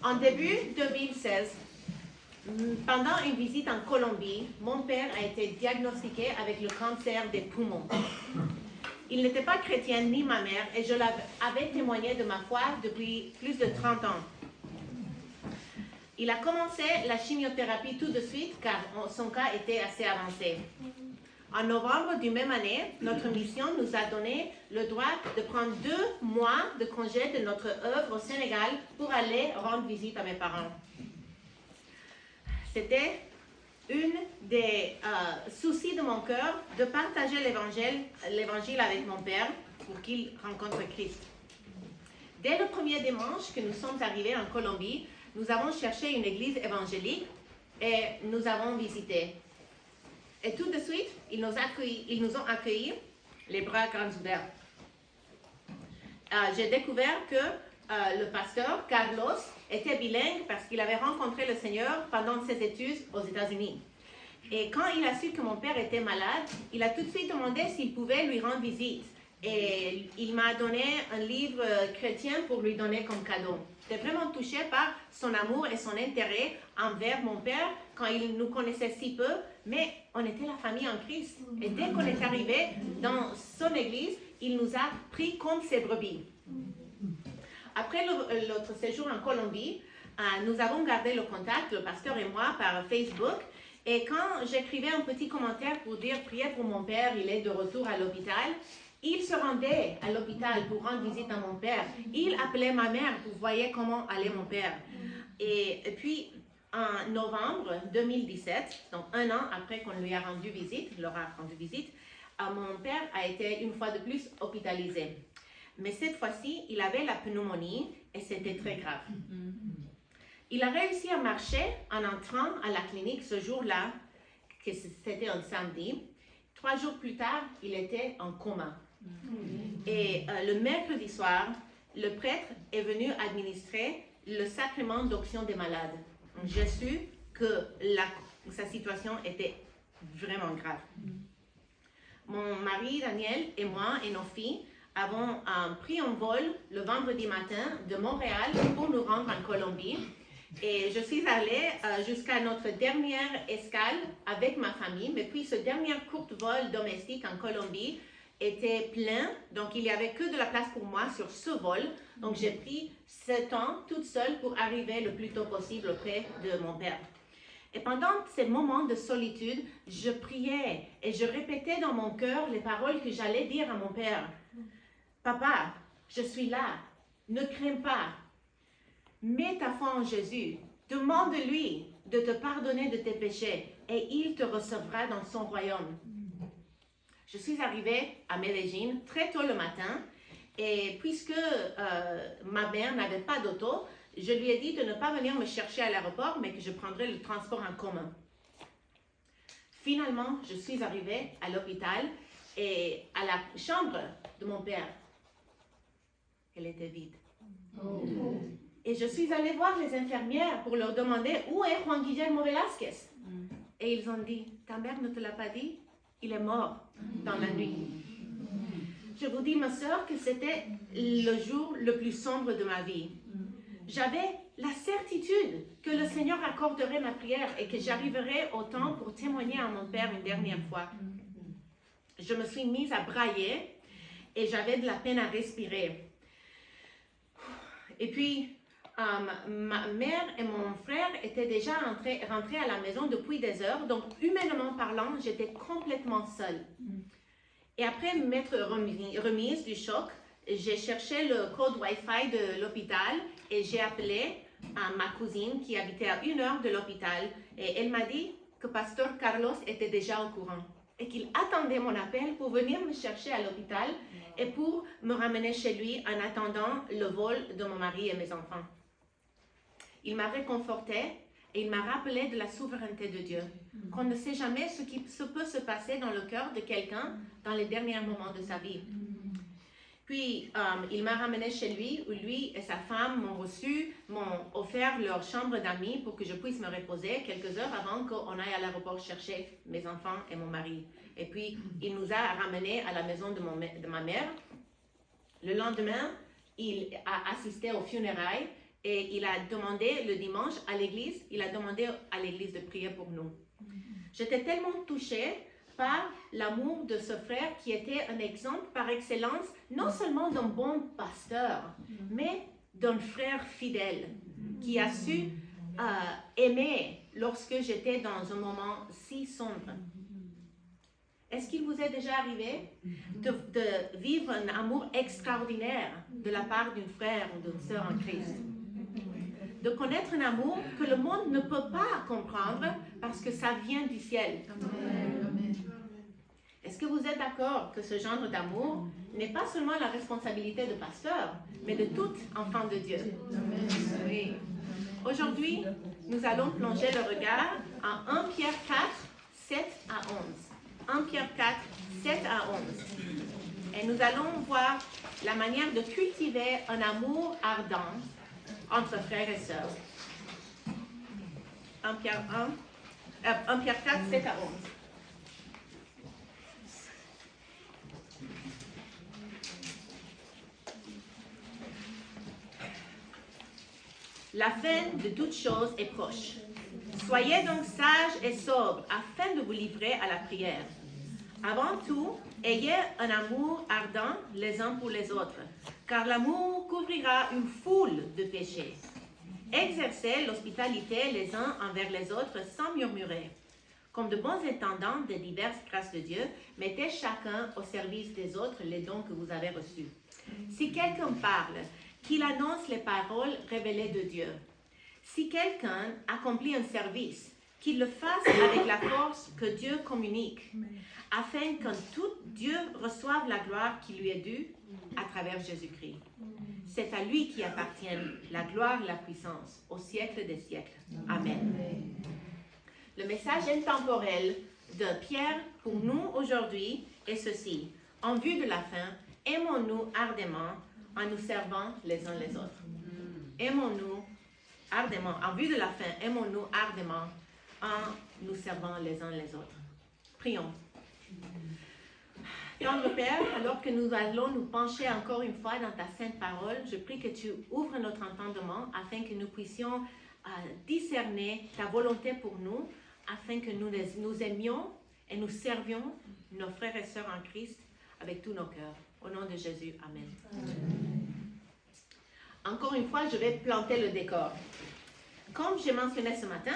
En début 2016, pendant une visite en Colombie, mon père a été diagnostiqué avec le cancer des poumons. Il n'était pas chrétien ni ma mère et je l'avais témoigné de ma foi depuis plus de 30 ans. Il a commencé la chimiothérapie tout de suite car son cas était assez avancé. En novembre du même année, notre mission nous a donné le droit de prendre 2 mois de congé de notre œuvre au Sénégal pour aller rendre visite à mes parents. C'était une des soucis de mon cœur de partager l'évangile avec mon père pour qu'il rencontre Christ. Dès le premier dimanche que nous sommes arrivés en Colombie, nous avons cherché une église évangélique et nous avons visité. Et tout de suite, ils nous ont accueillis les bras grands ouverts. J'ai découvert que le pasteur Carlos était bilingue parce qu'il avait rencontré le Seigneur pendant ses études aux États-Unis. Et quand il a su que mon père était malade, il a tout de suite demandé s'il pouvait lui rendre visite. Et il m'a donné un livre chrétien pour lui donner comme cadeau. J'étais vraiment touchée par son amour et son intérêt envers mon père quand il nous connaissait si peu, mais on était la famille en Christ. Et dès qu'on est arrivé dans son église, il nous a pris comme ses brebis. Après notre séjour en Colombie, nous avons gardé le contact, le pasteur et moi, par Facebook. Et quand j'écrivais un petit commentaire pour dire « Priez pour mon père, il est de retour à l'hôpital », il se rendait à l'hôpital pour rendre visite à mon père. Il appelait ma mère pour voir comment allait mon père. Et puis, en novembre 2017, donc 1 an après qu'on lui a rendu visite, mon père a été une fois de plus hospitalisé. Mais cette fois-ci, il avait la pneumonie et c'était très grave. Il a réussi à marcher en entrant à la clinique ce jour-là, que c'était un samedi. 3 jours plus tard, il était en coma. Et le mercredi soir, le prêtre est venu administrer le sacrement d'onction des malades. J'ai su que sa situation était vraiment grave. Mon mari Daniel et moi et nos filles avons pris un vol le vendredi matin de Montréal pour nous rendre en Colombie. Et je suis allée jusqu'à notre dernière escale avec ma famille, mais puis ce dernier court vol domestique en Colombie était plein, donc il n'y avait que de la place pour moi sur ce vol. Donc j'ai pris ce temps toute seule pour arriver le plus tôt possible auprès de mon père. Et pendant ces moments de solitude, je priais et je répétais dans mon cœur les paroles que j'allais dire à mon père. « Papa, je suis là, ne crains pas. Mets ta foi en Jésus, demande-lui de te pardonner de tes péchés et il te recevra dans son royaume. » Je suis arrivée à Medellín très tôt le matin et puisque ma mère n'avait pas d'auto, je lui ai dit de ne pas venir me chercher à l'aéroport mais que je prendrais le transport en commun. Finalement, je suis arrivée à l'hôpital et à la chambre de mon père. Elle était vide. Oh. Et je suis allée voir les infirmières pour leur demander où est Juan Guillermo Velázquez. Et ils ont dit, ta mère ne te l'a pas dit? Il est mort dans la nuit. Je vous dis, ma sœur, que c'était le jour le plus sombre de ma vie. J'avais la certitude que le Seigneur accorderait ma prière et que j'arriverais au temps pour témoigner à mon père une dernière fois. Je me suis mise à brailler et j'avais de la peine à respirer. Et puis, ma mère et mon frère étaient déjà rentrés à la maison depuis des heures, donc humainement parlant, j'étais complètement seule. Et après m'être remise du choc, j'ai cherché le code Wi-Fi de l'hôpital et j'ai appelé ma cousine qui habitait à 1 heure de l'hôpital et elle m'a dit que Pasteur Carlos était déjà au courant et qu'il attendait mon appel pour venir me chercher à l'hôpital et pour me ramener chez lui en attendant le vol de mon mari et mes enfants. Il m'a réconfortée et il m'a rappelé de la souveraineté de Dieu, qu'on ne sait jamais ce qui peut se passer dans le cœur de quelqu'un dans les derniers moments de sa vie. Puis, il m'a ramené chez lui, où lui et sa femme m'ont offert leur chambre d'amis pour que je puisse me reposer quelques heures avant qu'on aille à l'aéroport chercher mes enfants et mon mari. Et puis, il nous a ramenés à la maison de ma mère. Le lendemain, il a assisté aux funérailles Et il a demandé le dimanche à l'église, il a demandé à l'église de prier pour nous. J'étais tellement touchée par l'amour de ce frère qui était un exemple par excellence, non seulement d'un bon pasteur, mais d'un frère fidèle qui a su aimer lorsque j'étais dans un moment si sombre. Est-ce qu'il vous est déjà arrivé de vivre un amour extraordinaire de la part d'un frère ou d'une sœur en Christ? De connaître un amour que le monde ne peut pas comprendre parce que ça vient du ciel. Est-ce que vous êtes d'accord que ce genre d'amour n'est pas seulement la responsabilité de pasteur, mais de tout enfant de Dieu? Oui. Aujourd'hui, nous allons plonger le regard en 1 Pierre 4, 7 à 11. 1 Pierre 4, 7 à 11. Et nous allons voir la manière de cultiver un amour ardent entre frères et sœurs. 1 Pierre 4, 7 à 11. La fin de toutes choses est proche. Soyez donc sages et sobres afin de vous livrer à la prière. Avant tout, ayez un amour ardent les uns pour les autres, car l'amour couvrira une foule de péchés. Exercez l'hospitalité les uns envers les autres sans murmurer. Comme de bons intendants des diverses grâces de Dieu, mettez chacun au service des autres les dons que vous avez reçus. Si quelqu'un parle, qu'il annonce les paroles révélées de Dieu. Si quelqu'un accomplit un service, qu'il le fasse avec la force que Dieu communique, afin qu'en tout Dieu reçoive la gloire qui lui est due à travers Jésus-Christ. C'est à lui qui appartiennent la gloire et la puissance au siècle des siècles. Amen. Le message intemporel de Pierre pour nous aujourd'hui est ceci. En vue de la fin, aimons-nous ardemment en nous servant les uns les autres. Aimons-nous ardemment. En vue de la fin, aimons-nous ardemment en nous servant les uns les autres. Prions. Tendre Père, alors que nous allons nous pencher encore une fois dans ta sainte parole, je prie que tu ouvres notre entendement afin que nous puissions discerner ta volonté pour nous, afin que nous aimions et nous servions nos frères et sœurs en Christ avec tous nos cœurs. Au nom de Jésus, Amen. Encore une fois, je vais planter le décor. Comme j'ai mentionné ce matin,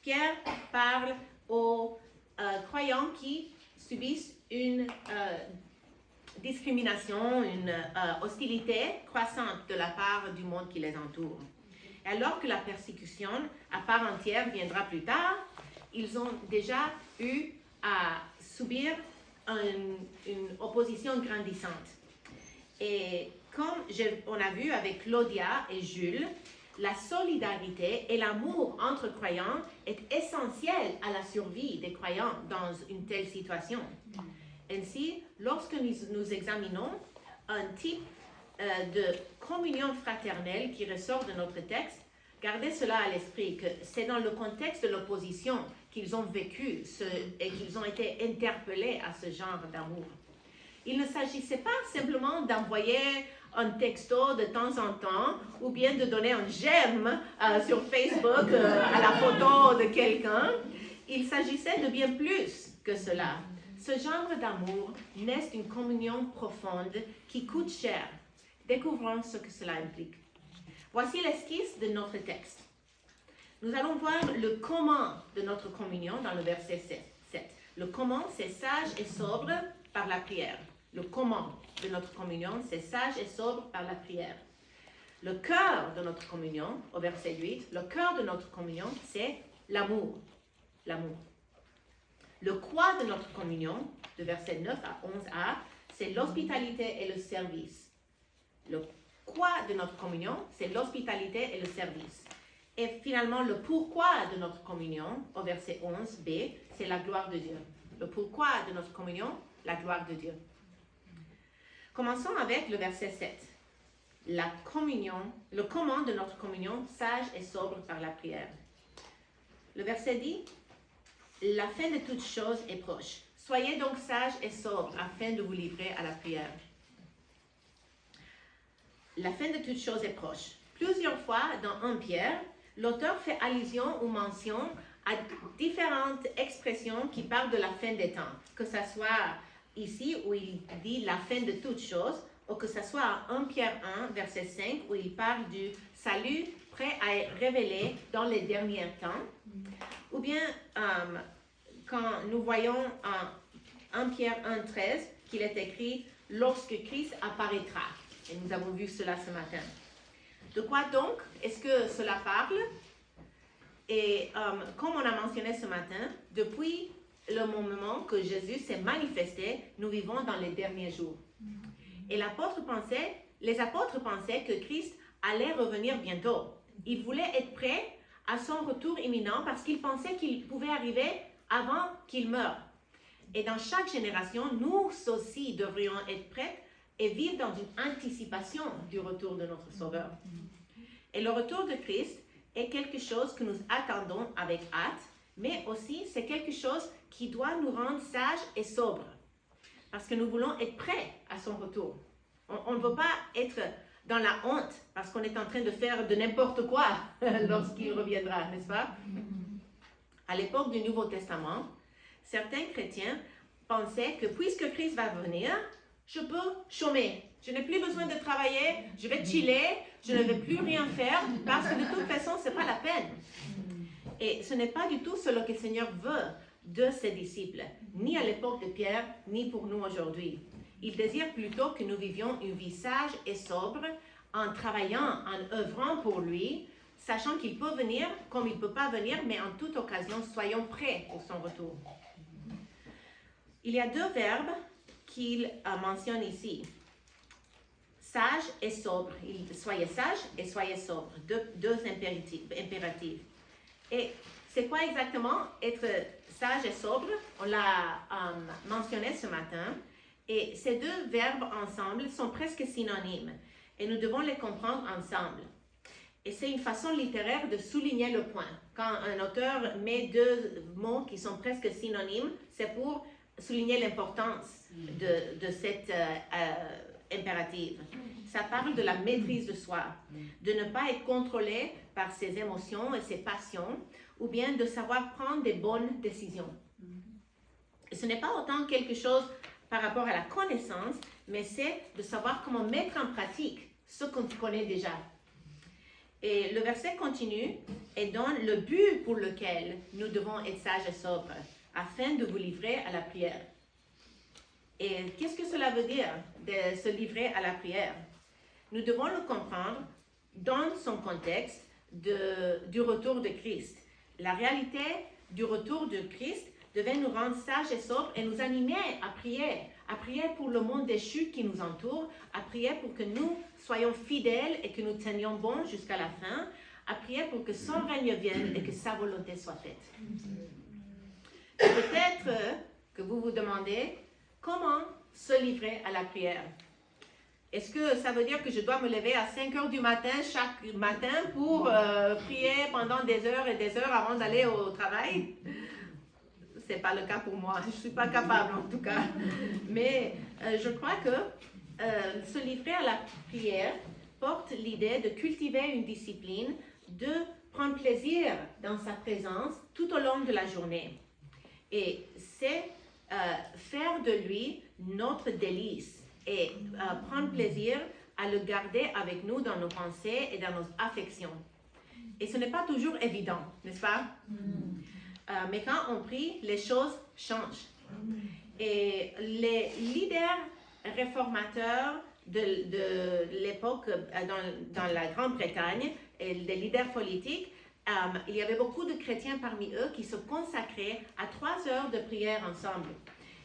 Pierre parle aux croyants qui subissent une discrimination, une hostilité croissante de la part du monde qui les entoure. Et alors que la persécution à part entière viendra plus tard, ils ont déjà eu à subir une opposition grandissante. Et comme on a vu avec Claudia et Jules, la solidarité et l'amour entre croyants est essentiel à la survie des croyants dans une telle situation. Ainsi, lorsque nous examinons un type de communion fraternelle qui ressort de notre texte, gardez cela à l'esprit, que c'est dans le contexte de l'opposition qu'ils ont vécu et qu'ils ont été interpellés à ce genre d'amour. Il ne s'agissait pas simplement d'envoyer un texto de temps en temps ou bien de donner un j'aime sur Facebook à la photo de quelqu'un. Il s'agissait de bien plus que cela. Ce genre d'amour naît d'une communion profonde qui coûte cher. Découvrons ce que cela implique. Voici l'esquisse de notre texte. Nous allons voir le comment de notre communion dans le verset 7. Le comment, c'est sage et sobre par la prière. Le comment de notre communion, c'est sage et sobre par la prière. Le cœur de notre communion, au verset 8, le cœur de notre communion, c'est l'amour. L'amour. Le quoi de notre communion, de verset 9 à 11a, c'est l'hospitalité et le service. Le quoi de notre communion, c'est l'hospitalité et le service. Et finalement, le pourquoi de notre communion, au verset 11b, c'est la gloire de Dieu. Le pourquoi de notre communion, la gloire de Dieu. Commençons avec le verset 7. La communion, le comment de notre communion, sage et sobre par la prière. Le verset dit, la fin de toutes choses est proche. Soyez donc sages et sobres afin de vous livrer à la prière. La fin de toutes choses est proche. Plusieurs fois dans 1 Pierre, l'auteur fait allusion ou mention à différentes expressions qui parlent de la fin des temps, que ce soit ici où il dit la fin de toutes choses, ou que ce soit en 1 Pierre 1, verset 5, où il parle du salut prêt à être révélé dans les derniers temps, ou bien quand nous voyons en 1 Pierre 1, 13, qu'il est écrit « lorsque Christ apparaîtra ». Et nous avons vu cela ce matin. De quoi donc est-ce que cela parle? Et comme on a mentionné ce matin, depuis le moment que Jésus s'est manifesté, nous vivons dans les derniers jours. Et les apôtres pensaient que Christ allait revenir bientôt. Ils voulaient être prêts à son retour imminent parce qu'ils pensaient qu'il pouvait arriver avant qu'il meure. Et dans chaque génération, nous aussi devrions être prêts et vivre dans une anticipation du retour de notre Sauveur. Et le retour de Christ est quelque chose que nous attendons avec hâte, mais aussi c'est quelque chose qui doit nous rendre sages et sobres, parce que nous voulons être prêts à son retour. On ne veut pas être dans la honte parce qu'on est en train de faire de n'importe quoi lorsqu'il reviendra, n'est-ce pas? À l'époque du Nouveau Testament, certains chrétiens pensaient que puisque Christ va venir, je peux chômer. Je n'ai plus besoin de travailler, je vais chiller, je ne vais plus rien faire parce que de toute façon, ce n'est pas la peine. Et ce n'est pas du tout ce que le Seigneur veut de ses disciples, ni à l'époque de Pierre, ni pour nous aujourd'hui. Il désire plutôt que nous vivions une vie sage et sobre en travaillant, en œuvrant pour lui, sachant qu'il peut venir comme il ne peut pas venir, mais en toute occasion, soyons prêts pour son retour. Il y a 2 verbes qu'il mentionne ici. Sage et sobre. Soyez sage et soyez sobre. Deux impératifs. Et c'est quoi exactement être sage et sobre? On l'a mentionné ce matin. Et ces 2 verbes ensemble sont presque synonymes. Et nous devons les comprendre ensemble. Et c'est une façon littéraire de souligner le point. Quand un auteur met 2 mots qui sont presque synonymes, c'est pour souligner l'importance de cet impératif. Ça parle de la maîtrise de soi, de ne pas être contrôlé par ses émotions et ses passions, ou bien de savoir prendre des bonnes décisions. Et ce n'est pas autant quelque chose par rapport à la connaissance, mais c'est de savoir comment mettre en pratique ce qu'on connaît déjà. Et le verset continue et donne le but pour lequel nous devons être sages et sobres, afin de vous livrer à la prière. Et qu'est-ce que cela veut dire de se livrer à la prière? Nous devons le comprendre dans son contexte du retour de Christ. La réalité du retour de Christ devait nous rendre sages et sobres et nous animer à prier pour le monde déchu qui nous entoure, à prier pour que nous soyons fidèles et que nous tenions bon jusqu'à la fin, à prier pour que son règne vienne et que sa volonté soit faite. Peut-être que vous vous demandez comment se livrer à la prière. Est-ce que ça veut dire que je dois me lever à 5 heures du matin chaque matin pour prier pendant des heures et des heures avant d'aller au travail? Ce n'est pas le cas pour moi. Je ne suis pas capable en tout cas. Mais je crois que se livrer à la prière porte l'idée de cultiver une discipline, de prendre plaisir dans sa présence tout au long de la journée. Et c'est faire de lui notre délice et prendre plaisir à le garder avec nous dans nos pensées et dans nos affections. Et ce n'est pas toujours évident, n'est-ce pas? Mais quand on prie, les choses changent. Et les leaders réformateurs de l'époque dans la Grande-Bretagne et les leaders politiques, il y avait beaucoup de chrétiens parmi eux qui se consacraient à 3 heures de prière ensemble.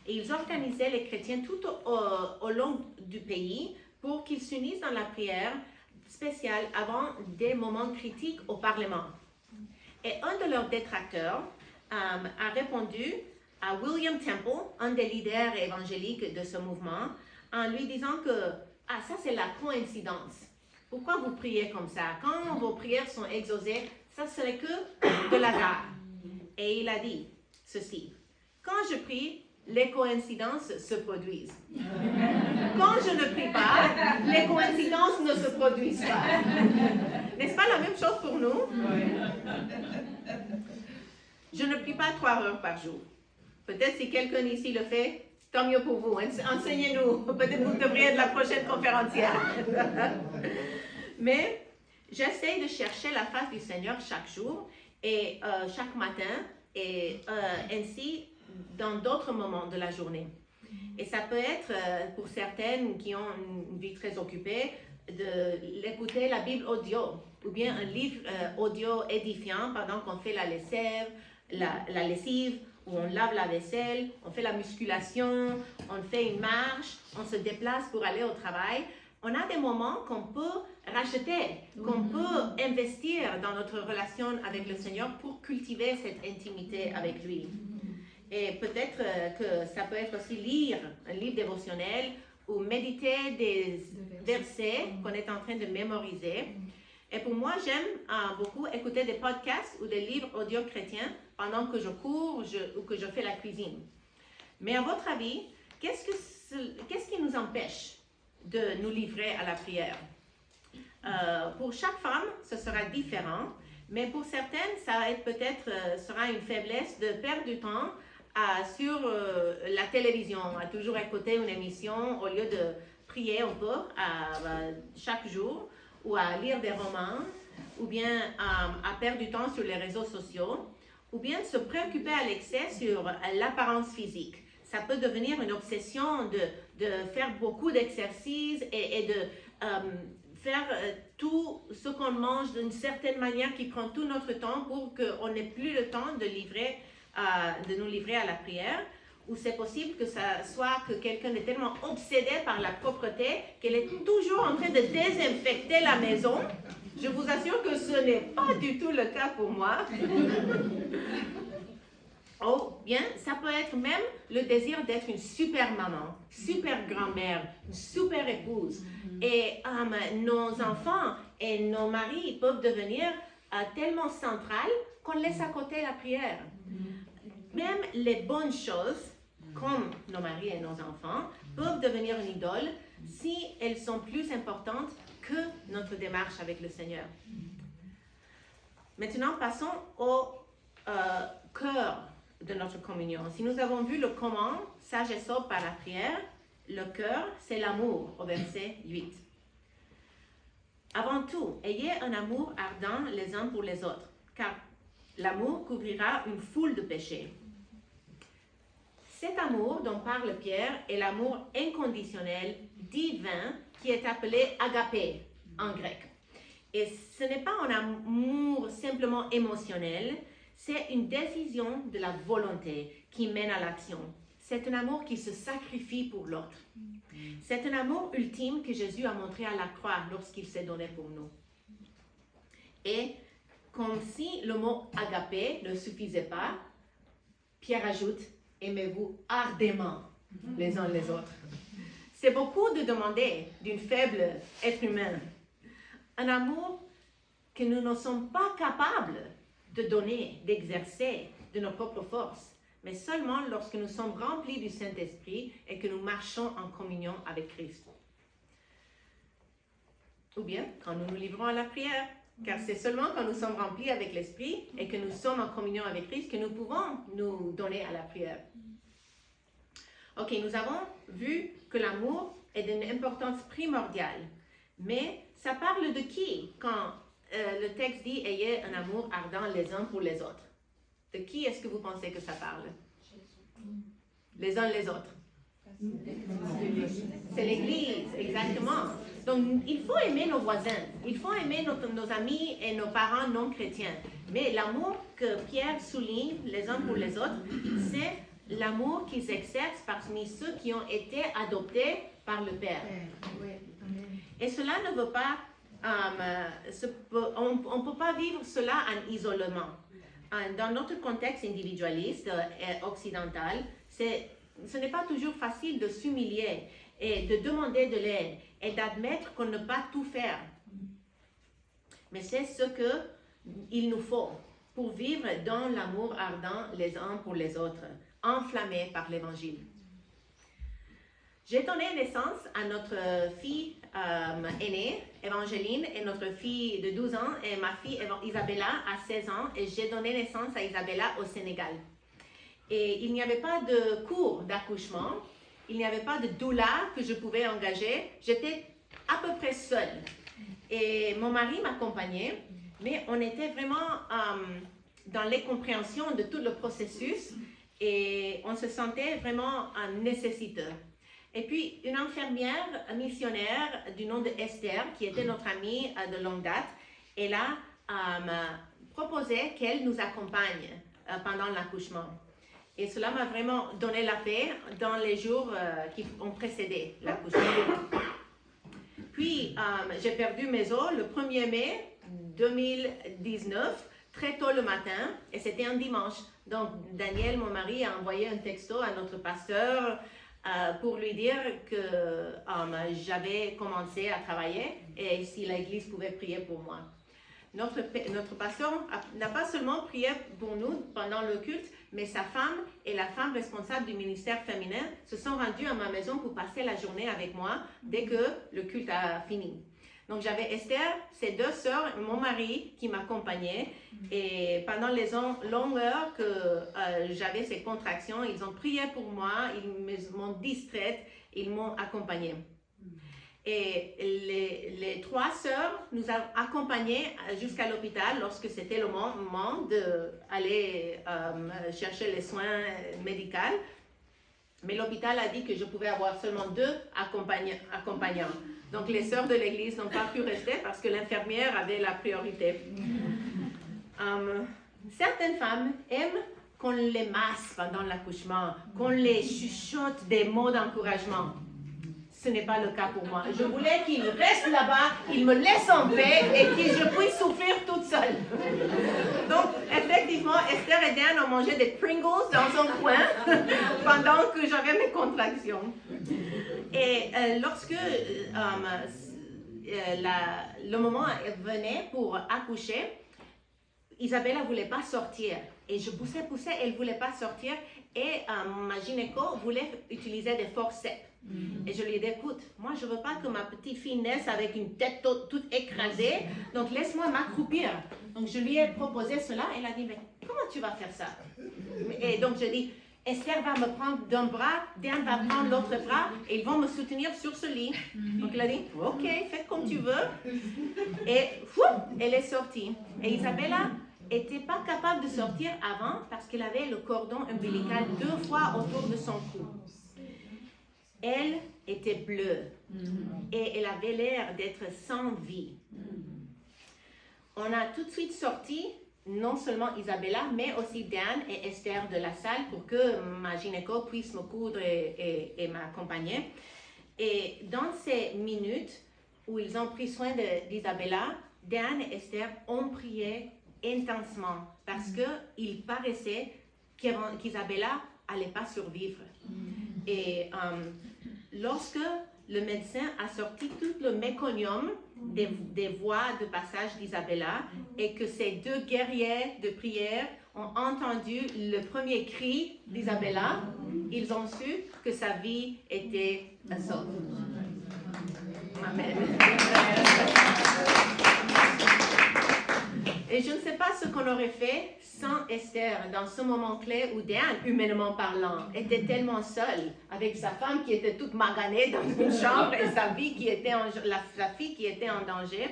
Et ils organisaient les chrétiens tout au long du pays pour qu'ils s'unissent dans la prière spéciale avant des moments critiques au Parlement. Et un de leurs détracteurs a répondu à William Temple, un des leaders évangéliques de ce mouvement, en lui disant que ça c'est la coïncidence. Pourquoi vous priez comme ça? Quand vos prières sont exaucées, ça serait que de l'hasard. Et il a dit ceci: quand je prie, les coïncidences se produisent. Quand je ne prie pas, les coïncidences ne se produisent pas. chose pour nous. Je ne prie pas 3 heures par jour. Peut-être si quelqu'un ici le fait, tant mieux pour vous. Enseignez-nous. Peut-être vous devriez être la prochaine conférencière. Mais j'essaie de chercher la face du Seigneur chaque jour et chaque matin et ainsi dans d'autres moments de la journée. Et ça peut être pour certaines qui ont une vie très occupée d'écouter la Bible audio ou bien un livre audio édifiant pendant qu'on fait la lessive, où on lave la vaisselle, on fait la musculation, on fait une marche, on se déplace pour aller au travail. On a des moments qu'on peut racheter, qu'on peut investir dans notre relation avec le Seigneur pour cultiver cette intimité avec lui. Et peut-être que ça peut être aussi lire un livre dévotionnel ou méditer des versets qu'on est en train de mémoriser. Et pour moi, j'aime beaucoup écouter des podcasts ou des livres audio chrétiens pendant que je cours ou que je fais la cuisine. Mais à votre avis, qu'est-ce qui nous empêche de nous livrer à la prière? Pour chaque femme, ce sera différent, mais pour certaines, ça va être sera une faiblesse de perdre du temps sur la télévision, à toujours écouter une émission au lieu de prier un peu chaque jour, ou à lire des romans, ou bien à perdre du temps sur les réseaux sociaux, ou bien se préoccuper à l'excès sur l'apparence physique. Ça peut devenir une obsession de faire beaucoup d'exercices et de faire tout ce qu'on mange d'une certaine manière qui prend tout notre temps pour qu'on n'ait plus le temps de nous livrer à la prière. Ou c'est possible que ça soit que quelqu'un est tellement obsédé par la propreté qu'elle est toujours en train de désinfecter la maison. Je vous assure que ce n'est pas du tout le cas pour moi. Oh, bien, ça peut être même le désir d'être une super maman, super grand-mère, une super épouse. Et nos enfants et nos maris peuvent devenir tellement centrales qu'on laisse à côté la prière. Même les bonnes choses, comme nos maris et nos enfants, peuvent devenir une idole si elles sont plus importantes que notre démarche avec le Seigneur. Maintenant, passons au cœur de notre communion. Si nous avons vu le comment, sage et sobre par la prière, le cœur, c'est l'amour, au verset 8. Avant tout, ayez un amour ardent les uns pour les autres, car l'amour couvrira une foule de péchés. Cet amour dont parle Pierre est l'amour inconditionnel, divin, qui est appelé agapé en grec. Et ce n'est pas un amour simplement émotionnel, c'est une décision de la volonté qui mène à l'action. C'est un amour qui se sacrifie pour l'autre. C'est un amour ultime que Jésus a montré à la croix lorsqu'il s'est donné pour nous. Et comme si le mot agapé ne suffisait pas, Pierre ajoute: aimez-vous ardemment les uns les autres. C'est beaucoup de demander d'une faible être humain. Un amour que nous ne sommes pas capables de donner, d'exercer de nos propres forces, mais seulement lorsque nous sommes remplis du Saint-Esprit et que nous marchons en communion avec Christ. Ou bien quand nous nous livrons à la prière, car c'est seulement quand nous sommes remplis avec l'Esprit et que nous sommes en communion avec Christ que nous pouvons nous donner à la prière. Ok, nous avons vu que l'amour est d'une importance primordiale, mais ça parle de qui quand le texte dit « ayez un amour ardent les uns pour les autres ». De qui est-ce que vous pensez que ça parle? Les uns les autres. C'est l'Église, exactement. Donc, il faut aimer nos voisins, il faut aimer nos amis et nos parents non chrétiens. Mais l'amour que Pierre souligne les uns pour les autres, c'est l'amour qu'ils exercent parmi ceux qui ont été adoptés par le Père. Et cela ne veut pas, on ne peut pas vivre cela en isolement. Dans notre contexte individualiste et occidental, ce n'est pas toujours facile de s'humilier et de demander de l'aide et d'admettre qu'on ne peut pas tout faire. Mais c'est ce qu'il nous faut pour vivre dans l'amour ardent les uns pour les autres, enflammés par l'Évangile. J'ai donné naissance à notre fille aînée, Évangeline, et notre fille de 12 ans, et ma fille Isabella à 16 ans, et j'ai donné naissance à Isabella au Sénégal. Et il n'y avait pas de cours d'accouchement, il n'y avait pas de doula que je pouvais engager, j'étais à peu près seule. Et mon mari m'accompagnait, mais on était vraiment dans l'incompréhension de tout le processus et on se sentait vraiment nécessiteux. Et puis, une infirmière missionnaire du nom de Esther, qui était notre amie de longue date, elle a proposé qu'elle nous accompagne pendant l'accouchement. Et cela m'a vraiment donné la paix dans les jours qui ont précédé l'accouchement. Puis, j'ai perdu mes os le 1er mai 2019, très tôt le matin, et c'était un dimanche. Donc, Daniel, mon mari, a envoyé un texto à notre pasteur pour lui dire que j'avais commencé à travailler et si l'église pouvait prier pour moi. Notre pasteur n'a pas seulement prié pour nous pendant le culte, mais sa femme et la femme responsable du ministère féminin se sont rendues à ma maison pour passer la journée avec moi dès que le culte a fini. Donc j'avais Esther, ses 2 sœurs, mon mari qui m'accompagnait et pendant les longues heures que j'avais ces contractions, ils ont prié pour moi, ils m'ont distraite, ils m'ont accompagnée. Et les 3 sœurs nous ont accompagnés jusqu'à l'hôpital lorsque c'était le moment d'aller chercher les soins médicaux. Mais l'hôpital a dit que je pouvais avoir seulement 2 accompagnants. Donc les sœurs de l'église n'ont pas pu rester parce que l'infirmière avait la priorité. Certaines femmes aiment qu'on les masse pendant l'accouchement, qu'on les chuchote des mots d'encouragement. Ce n'est pas le cas pour moi. Je voulais qu'ils restent là-bas, qu'ils me laissent en paix et que je puisse souffrir toute seule. Donc, effectivement, Esther et Dan ont mangé des Pringles dans un coin pendant que j'avais mes contractions. Et lorsque le moment venait pour accoucher, Isabella ne voulait pas sortir. Et je poussais, elle ne voulait pas sortir. Et ma gynéco voulait utiliser des forceps. Et je lui ai dit, écoute, moi je ne veux pas que ma petite fille naisse avec une tête toute écrasée, donc laisse-moi m'accroupir. Donc je lui ai proposé cela, elle a dit, mais comment tu vas faire ça? Et donc je dis, Esther va me prendre d'un bras, Dan va prendre l'autre bras, et ils vont me soutenir sur ce lit. Donc elle a dit, ok, fais comme tu veux. Et elle est sortie. Et Isabella n'était pas capable de sortir avant parce qu'elle avait le cordon ombilical 2 fois autour de son cou. Elle était bleue et elle avait l'air d'être sans vie. On a tout de suite sorti non seulement Isabella, mais aussi Dan et Esther de la salle pour que ma gynéco puisse me coudre et m'accompagner. Et dans ces minutes où ils ont pris soin d'Isabella, Dan et Esther ont prié intensement parce qu'il paraissait qu'Isabella n'allait pas survivre. Et lorsque le médecin a sorti tout le méconium des voies de passage d'Isabella et que ces 2 guerriers de prière ont entendu le premier cri d'Isabella, ils ont su que sa vie était sauvée. Amen. Et je ne sais pas ce qu'on aurait fait sans Esther dans ce moment clé où Dan, humainement parlant, était tellement seul avec sa femme qui était toute maganée dans une chambre et sa fille qui était la fille qui était en danger.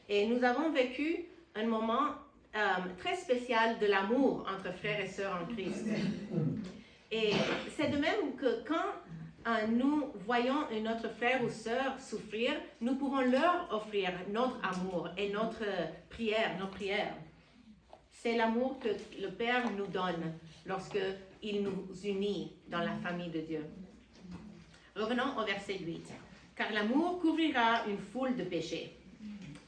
Et nous avons vécu un moment très spécial de l'amour entre frères et sœurs en Christ. Et c'est de même que quand nous voyons notre frère ou sœur souffrir, nous pouvons leur offrir notre amour et notre prière, nos prières. C'est l'amour que le Père nous donne lorsqu'il nous unit dans la famille de Dieu. Revenons au verset 8. Car l'amour couvrira une foule de péchés.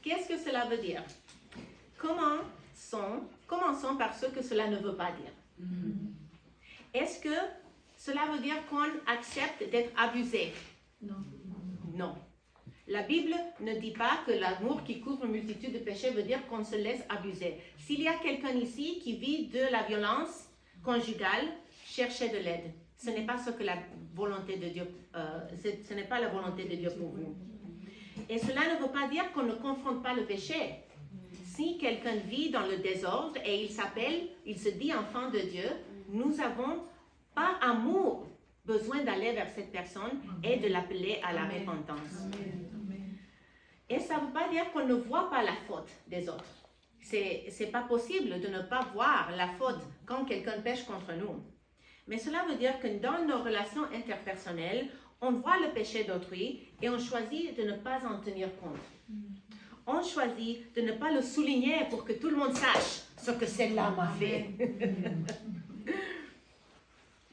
Qu'est-ce que cela veut dire? Commençons par ce que cela ne veut pas dire. Est-ce que cela veut dire qu'on accepte d'être abusé? Non. La Bible ne dit pas que l'amour qui couvre une multitude de péchés veut dire qu'on se laisse abuser. S'il y a quelqu'un ici qui vit de la violence conjugale, cherchez de l'aide. ce n'est pas ce que la volonté de Dieu, ce n'est pas la volonté de Dieu pour vous. Et cela ne veut pas dire qu'on ne confronte pas le péché. Si quelqu'un vit dans le désordre et il se dit enfant de Dieu, nous n'avons pas amour besoin d'aller vers cette personne et de l'appeler à la repentance. Et ça ne veut pas dire qu'on ne voit pas la faute des autres. C'est pas possible de ne pas voir la faute quand quelqu'un pêche contre nous. Mais cela veut dire que dans nos relations interpersonnelles, on voit le péché d'autrui et on choisit de ne pas en tenir compte. On choisit de ne pas le souligner pour que tout le monde sache ce que celle-là m'a fait.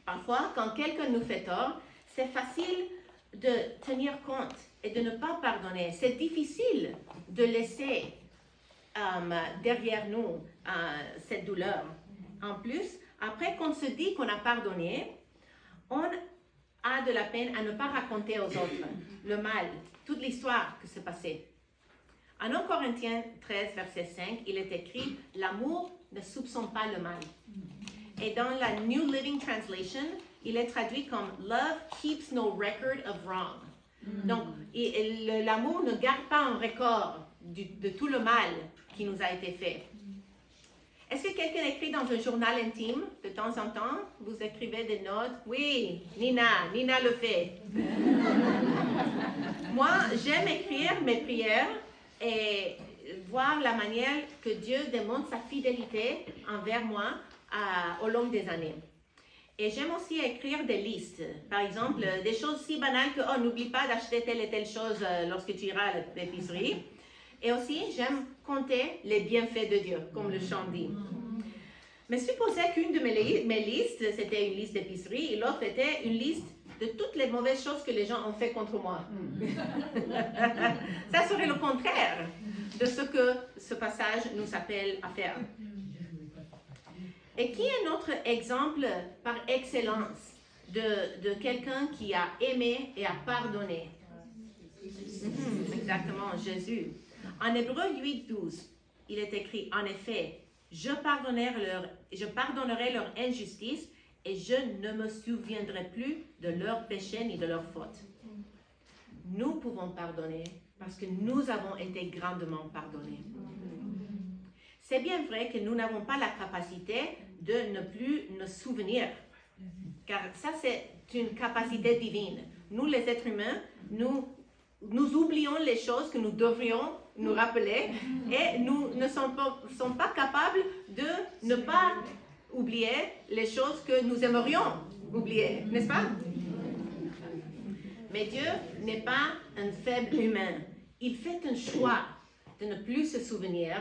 Parfois, quand quelqu'un nous fait tort, c'est facile de tenir compte et de ne pas pardonner. C'est difficile de laisser derrière nous cette douleur. En plus, après qu'on se dit qu'on a pardonné, on a de la peine à ne pas raconter aux autres le mal, toute l'histoire que s'est passée. En 1 Corinthiens 13, verset 5, il est écrit « L'amour ne soupçonne pas le mal ». Et dans la New Living Translation, il est traduit comme « Love keeps no record of wrong ». Donc, l'amour ne garde pas un record de tout le mal qui nous a été fait. Est-ce que quelqu'un écrit dans un journal intime de temps en temps? Vous écrivez des notes? Oui, Nina le fait. Moi, j'aime écrire mes prières et voir la manière que Dieu démontre sa fidélité envers moi au long des années. Et j'aime aussi écrire des listes. Par exemple, des choses si banales que n'oublie pas d'acheter telle et telle chose lorsque tu iras à l'épicerie. Et aussi, j'aime compter les bienfaits de Dieu, comme le chant dit. Mais supposez qu'une de mes listes, c'était une liste d'épicerie, et l'autre était une liste de toutes les mauvaises choses que les gens ont fait contre moi. Ça serait le contraire de ce que ce passage nous appelle à faire. Et qui est notre exemple par excellence de quelqu'un qui a aimé et a pardonné? Exactement, Jésus. En Hébreux 8, 12, il est écrit, en effet, je pardonnerai leur injustice et je ne me souviendrai plus de leurs péchés ni de leurs fautes. Nous pouvons pardonner parce que nous avons été grandement pardonnés. C'est bien vrai que nous n'avons pas la capacité de ne plus nous souvenir, car ça c'est une capacité divine. Nous les êtres humains, nous oublions les choses que nous devrions nous rappeler et nous ne sommes pas capables de ne pas oublier les choses que nous aimerions oublier, n'est-ce pas? Mais Dieu n'est pas un faible humain. Il fait un choix de ne plus se souvenir,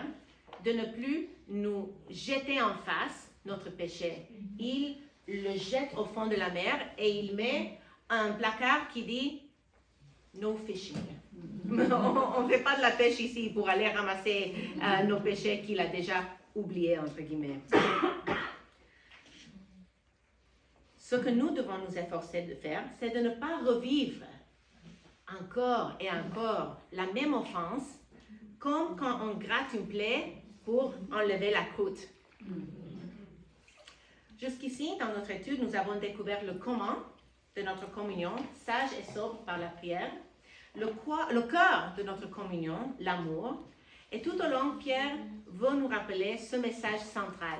de ne plus nous jeter en face notre péché. Il le jette au fond de la mer et il met un placard qui dit « No fishing ». On ne fait pas de la pêche ici pour aller ramasser nos péchés qu'il a déjà oubliés, entre guillemets. Ce que nous devons nous efforcer de faire, c'est de ne pas revivre encore et encore la même offense, comme quand on gratte une plaie pour enlever la croûte. Jusqu'ici, dans notre étude, nous avons découvert le comment de notre communion, sage et sobre par la prière, le cœur de notre communion, l'amour, et tout au long, Pierre veut nous rappeler ce message central.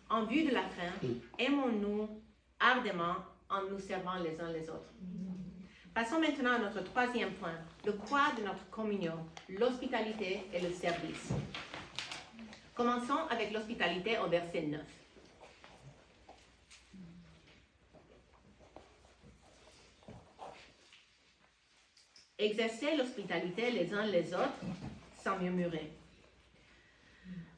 En vue de la fin, aimons-nous ardemment en nous servant les uns les autres. Passons maintenant à notre troisième point, le quoi de notre communion, l'hospitalité et le service. Commençons avec l'hospitalité au verset 9. Exercez l'hospitalité les uns les autres sans murmurer.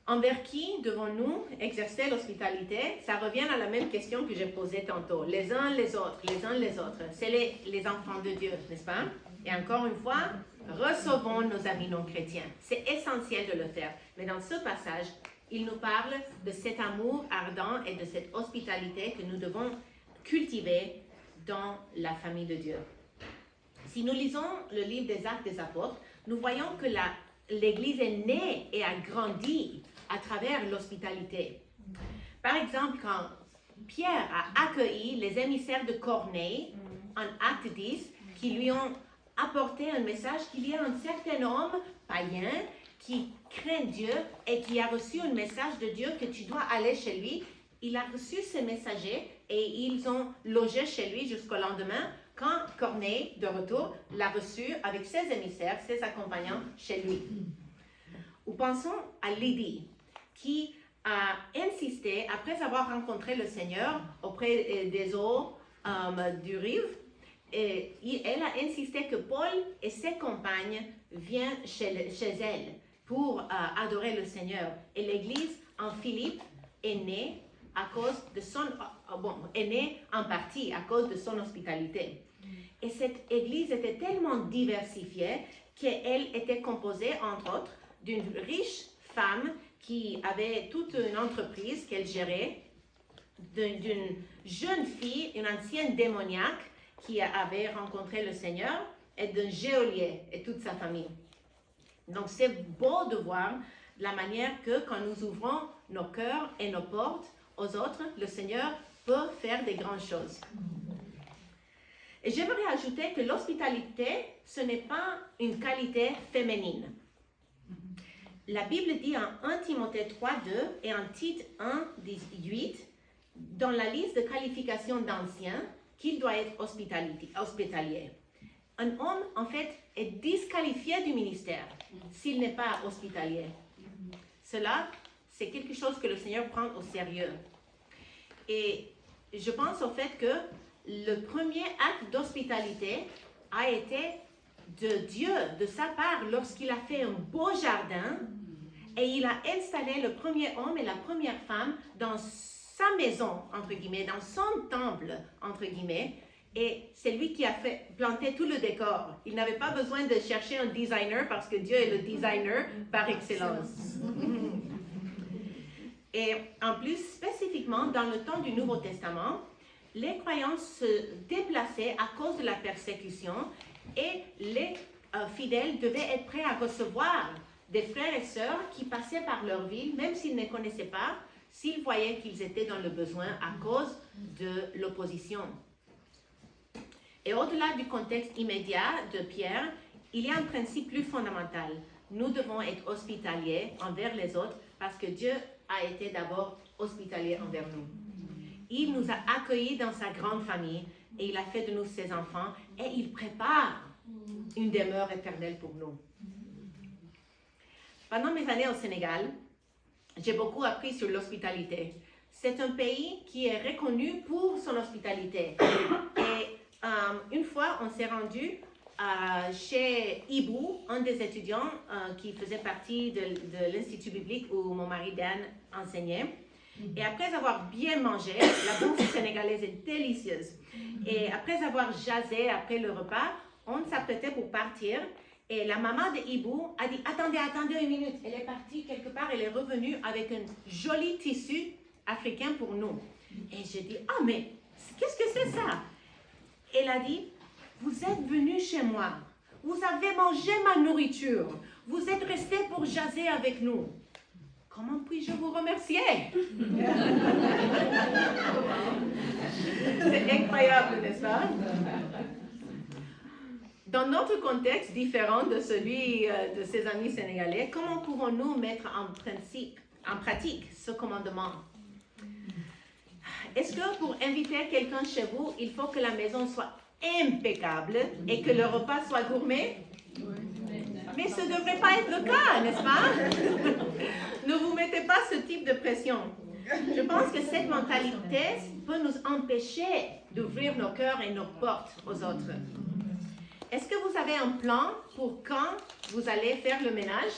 Envers qui devons-nous exercer l'hospitalité? Ça revient à la même question que j'ai posée tantôt. Les uns les autres, les uns les autres. C'est les enfants de Dieu, n'est-ce pas? Et encore une fois, recevons nos amis non chrétiens. C'est essentiel de le faire. Mais dans ce passage, il nous parle de cet amour ardent et de cette hospitalité que nous devons cultiver dans la famille de Dieu. Si nous lisons le livre des Actes des Apôtres, nous voyons que l'Église est née et a grandi à travers l'hospitalité. Par exemple, quand Pierre a accueilli les émissaires de Corneille en Acte 10 qui lui ont apporté un message qu'il y a un certain homme païen qui craint Dieu et qui a reçu un message de Dieu que tu dois aller chez lui. Il a reçu ces messagers et ils ont logé chez lui jusqu'au lendemain quand Corneille, de retour, l'a reçu avec ses émissaires, ses accompagnants chez lui. Ou pensons à Lydie qui a insisté, après avoir rencontré le Seigneur auprès des eaux du Rive, et elle a insisté que Paul et ses compagnes viennent chez elle pour adorer le Seigneur. Et l'église en Philippe est née à cause de est née en partie à cause de son hospitalité. Et cette église était tellement diversifiée qu'elle était composée, entre autres, d'une riche femme qui avait toute une entreprise qu'elle gérait, d'une jeune fille, une ancienne démoniaque qui avait rencontré le Seigneur, et d'un geôlier et toute sa famille. Donc c'est beau de voir la manière que quand nous ouvrons nos cœurs et nos portes aux autres, le Seigneur peut faire des grandes choses. Et j'aimerais ajouter que l'hospitalité, ce n'est pas une qualité féminine. La Bible dit en 1 Timothée 3, 2 et en Tite 1, 18, dans la liste de qualifications d'anciens, qu'il doit être hospitalier. Un homme, en fait, est disqualifié du ministère s'il n'est pas hospitalier. Cela, c'est quelque chose que le Seigneur prend au sérieux. Et je pense au fait que le premier acte d'hospitalité a été de Dieu, de sa part, lorsqu'il a fait un beau jardin et il a installé le premier homme et la première femme dans sa maison, entre guillemets, dans son temple, entre guillemets, et c'est lui qui a planté tout le décor. Il n'avait pas besoin de chercher un designer parce que Dieu est le designer par excellence. Et en plus, spécifiquement, dans le temps du Nouveau Testament, les croyants se déplaçaient à cause de la persécution et les fidèles devaient être prêts à recevoir des frères et sœurs qui passaient par leur ville, même s'ils ne connaissaient pas, s'ils voyaient qu'ils étaient dans le besoin à cause de l'opposition. Et au-delà du contexte immédiat de Pierre, il y a un principe plus fondamental. Nous devons être hospitaliers envers les autres parce que Dieu a été d'abord hospitalier envers nous. Il nous a accueillis dans sa grande famille et il a fait de nous ses enfants et il prépare une demeure éternelle pour nous. Pendant mes années au Sénégal, j'ai beaucoup appris sur l'hospitalité. C'est un pays qui est reconnu pour son hospitalité. Et une fois, on s'est rendu chez Ibou, un des étudiants qui faisait partie de l'Institut biblique où mon mari Dan enseignait. Et après avoir bien mangé, la bouffe sénégalaise est délicieuse. Et après avoir jasé après le repas, on s'apprêtait pour partir. Et la maman de Ibou a dit « Attendez une minute ». Elle est partie quelque part, elle est revenue avec un joli tissu africain pour nous. Et j'ai dit « Ah, mais qu'est-ce que c'est ça ?» Elle a dit « Vous êtes venus chez moi, vous avez mangé ma nourriture, vous êtes restés pour jaser avec nous. Comment puis-je vous remercier ?» C'est incroyable, n'est-ce pas? Dans notre contexte différent de celui de ses amis sénégalais, comment pouvons-nous mettre en pratique ce commandement? Est-ce que pour inviter quelqu'un chez vous, il faut que la maison soit impeccable et que le repas soit gourmet? Mais ce ne devrait pas être le cas, n'est-ce pas? Ne vous mettez pas ce type de pression. Je pense que cette mentalité peut nous empêcher d'ouvrir nos cœurs et nos portes aux autres. Est-ce que vous avez un plan pour quand vous allez faire le ménage?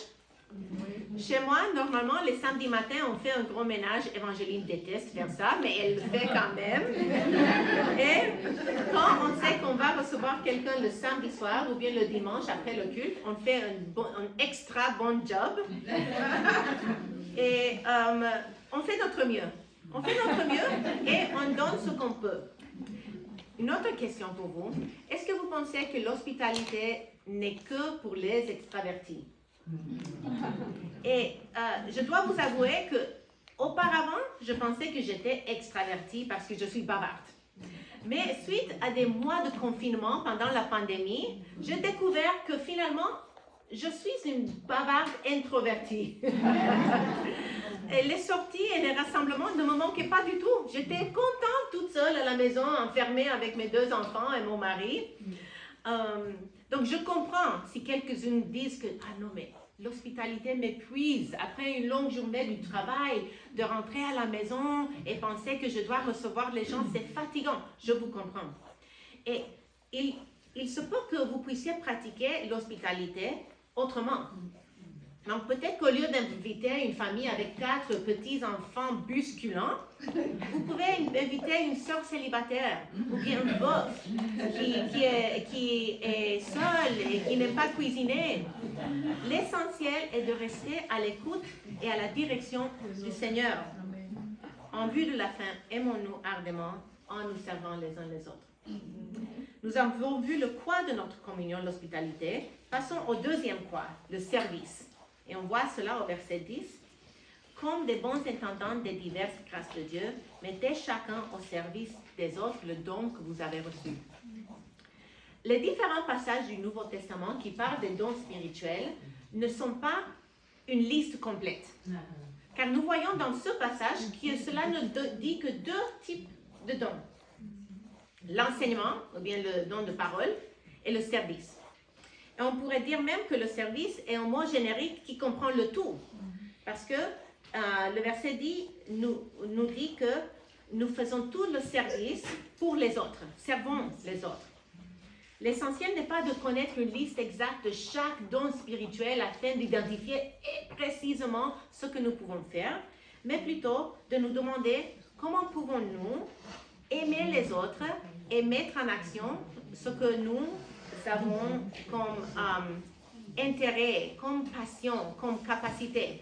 Chez moi, normalement, les samedis matins, on fait un gros ménage. Évangéline déteste faire ça, mais elle le fait quand même. Et quand on sait qu'on va recevoir quelqu'un le samedi soir ou bien le dimanche après le culte, on fait un extra bon job. Et on fait notre mieux. On fait notre mieux et on donne ce qu'on peut. Une autre question pour vous. Est-ce que vous pensez que l'hospitalité n'est que pour les extravertis? Et je dois vous avouer que Auparavant, je pensais que j'étais extravertie parce que je suis bavarde. Mais suite à des mois de confinement pendant la pandémie, j'ai découvert que finalement, je suis une bavarde introvertie. Et les sorties et les rassemblements ne me manquaient pas du tout. J'étais contente toute seule à la maison, enfermée avec mes 2 enfants et mon mari. Donc je comprends si quelques-unes disent que « Ah non, mais l'hospitalité m'épuise. Après une longue journée du travail, de rentrer à la maison et penser que je dois recevoir les gens, c'est fatigant. » Je vous comprends. Et il se peut que vous puissiez pratiquer l'hospitalité autrement. Donc peut-être qu'au lieu d'inviter une famille avec 4 petits-enfants bousculants, vous pouvez inviter une sœur célibataire ou bien une veuf qui est seule et qui n'aime pas cuisiner. L'essentiel est de rester à l'écoute et à la direction du Seigneur. En vue de la fin, aimons-nous ardemment en nous servant les uns les autres. Nous avons vu le quoi de notre communion, l'hospitalité. Passons au deuxième quoi, le service. Et on voit cela au verset 10. Comme des bons intendants des diverses grâces de Dieu, mettez chacun au service des autres le don que vous avez reçu. Les différents passages du Nouveau Testament qui parlent des dons spirituels ne sont pas une liste complète. Car nous voyons dans ce passage que cela ne dit que 2 types de dons. L'enseignement, ou bien le don de parole, et le service. Et on pourrait dire même que le service est un mot générique qui comprend le tout. Parce que le verset nous dit que nous faisons tout le service pour les autres. Servons les autres. L'essentiel n'est pas de connaître une liste exacte de chaque don spirituel afin d'identifier précisément ce que nous pouvons faire, mais plutôt de nous demander comment pouvons-nous aimer les autres et mettre en action ce que nous avons comme intérêt, comme passion, comme capacité.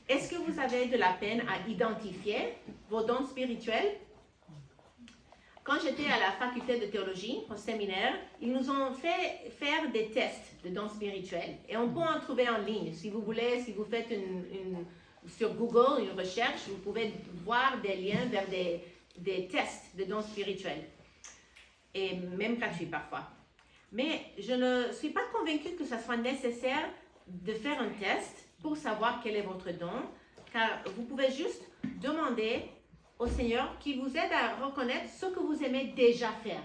Est-ce que vous avez de la peine à identifier vos dons spirituels? Quand j'étais à la faculté de théologie, au séminaire, ils nous ont fait faire des tests de dons spirituels. Et on peut en trouver en ligne. Si vous voulez, si vous faites sur Google une recherche, vous pouvez voir des liens vers des tests de dons spirituels. Et même gratuits parfois. Mais je ne suis pas convaincue que ce soit nécessaire de faire un test pour savoir quel est votre don, car vous pouvez juste demander au Seigneur qu'il vous aide à reconnaître ce que vous aimez déjà faire.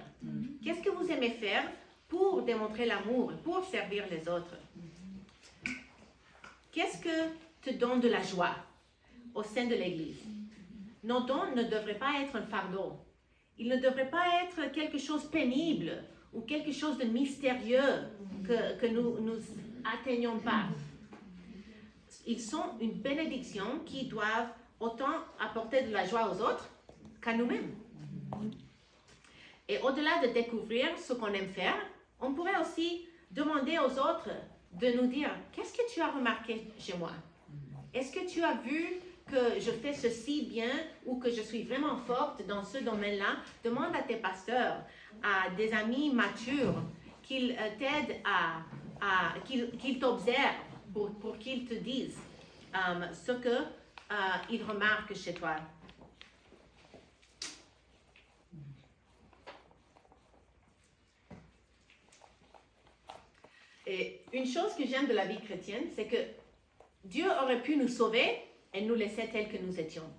Qu'est-ce que vous aimez faire pour démontrer l'amour, pour servir les autres? Qu'est-ce que te donne de la joie au sein de l'Église? Nos dons ne devraient pas être un fardeau. Ils ne devraient pas être quelque chose de pénible ou quelque chose de mystérieux que nous n'atteignons pas. Ils sont une bénédiction qui doivent autant apporter de la joie aux autres qu'à nous-mêmes. Et au-delà de découvrir ce qu'on aime faire, on pourrait aussi demander aux autres de nous dire « Qu'est-ce que tu as remarqué chez moi? Est-ce que tu as vu que je fais ceci bien ou que je suis vraiment forte dans ce domaine-là? » Demande à tes pasteurs, à des amis matures, qu'ils t'aident qu'ils t'observent pour qu'ils te disent ce qu'ils remarquent chez toi. Et une chose que j'aime de la vie chrétienne, c'est que Dieu aurait pu nous sauver et nous laisser tels que nous étions.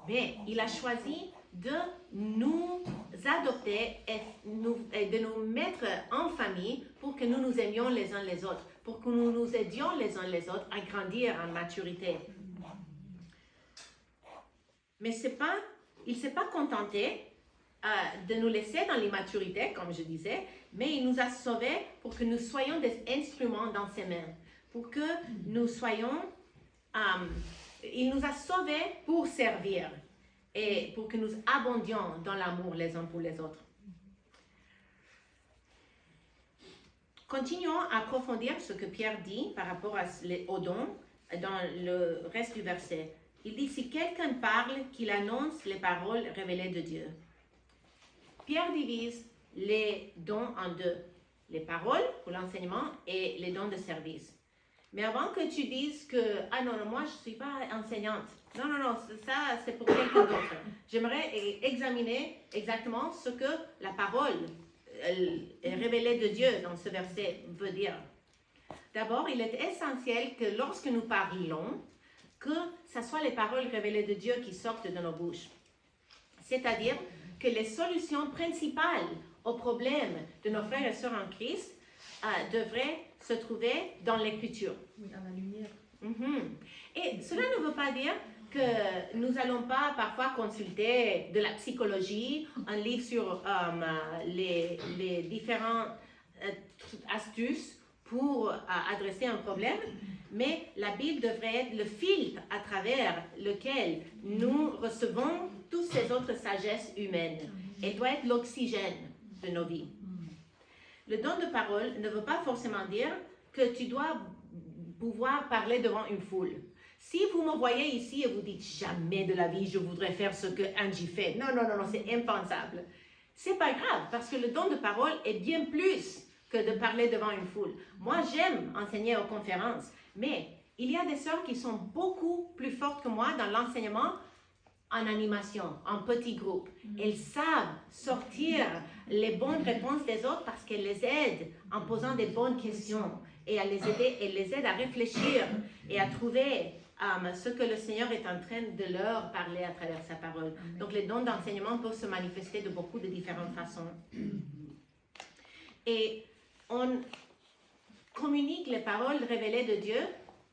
Mais il a choisi de nous adopter et de nous mettre en famille pour que nous nous aimions les uns les autres, pour que nous nous aidions les uns les autres à grandir en maturité. Mais il ne s'est pas contenté de nous laisser dans l'immaturité, comme je disais, mais il nous a sauvés pour que nous soyons des instruments dans ses mains, pour que nous soyons... il nous a sauvés pour servir et pour que nous abondions dans l'amour les uns pour les autres. Continuons à approfondir ce que Pierre dit par rapport aux dons dans le reste du verset. Il dit, si quelqu'un parle, qu'il annonce les paroles révélées de Dieu. Pierre divise les dons en 2, les paroles pour l'enseignement et les dons de service. Mais avant que tu dises que, ah non, non, moi je ne suis pas enseignante. Non, non, non, ça c'est pour quelqu'un d'autre. J'aimerais examiner exactement ce que la parole révélée de Dieu dans ce verset veut dire. D'abord, il est essentiel que lorsque nous parlons, que ce soit les paroles révélées de Dieu qui sortent de nos bouches. C'est-à-dire que les solutions principales aux problèmes de nos frères et sœurs en Christ devraient se trouver dans l'Écriture. Oui, dans la lumière. Et cela ne veut pas dire que nous n'allons pas parfois consulter de la psychologie, un livre sur les différentes astuces pour adresser un problème, mais la Bible devrait être le filtre à travers lequel nous recevons toutes ces autres sagesses humaines et doit être l'oxygène de nos vies. Le don de parole ne veut pas forcément dire que tu dois pouvoir parler devant une foule. Si vous me voyez ici et vous dites jamais de la vie je voudrais faire ce que Angie fait, non, non, non, non, c'est impensable. C'est pas grave parce que le don de parole est bien plus que de parler devant une foule. Moi, j'aime enseigner aux conférences, mais il y a des sœurs qui sont beaucoup plus fortes que moi dans l'enseignement en animation, en petits groupes. Elles savent sortir les bonnes réponses des autres parce qu'elles les aident en posant des bonnes questions et elles les aident à réfléchir et à trouver ce que le Seigneur est en train de leur parler à travers sa parole. Donc les dons d'enseignement peuvent se manifester de beaucoup de différentes façons. Et on communique les paroles révélées de Dieu